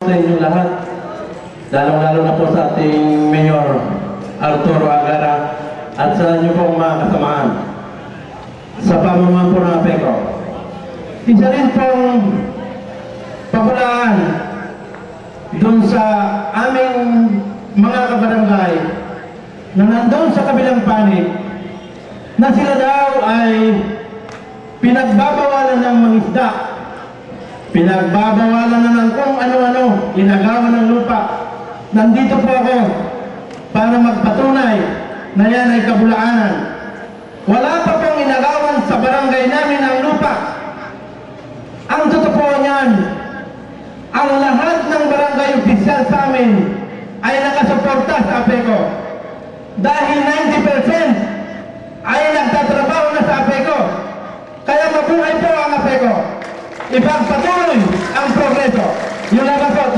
Sa inyong lahat, lalong-lalo na po sa ating Mayor Arturo Agara at sa inyo pong mga kasamahan sa pamumuhan po ng APECO. Isa rin pong pakulaan doon sa aming mga kabarangay na nandun sa kabilang panig na sila daw ay pinagbabawalan ng mangisda, pinagbabawalan na ng kung ano-ano, inagawan ng lupa. Nandito po ako para magpatunay na yan ay kabulaanan. Wala pa pong inagawan sa barangay namin ang lupa. Ang totoo niyan, ang lahat ng barangay opisyal sa amin ay nakasuporta sa APECO. Dahil 90% ay nagtatrabaho na sa APECO. Kaya mabuhay po ang APECO. Ipagpatuloy ang progreso. Yun lang po.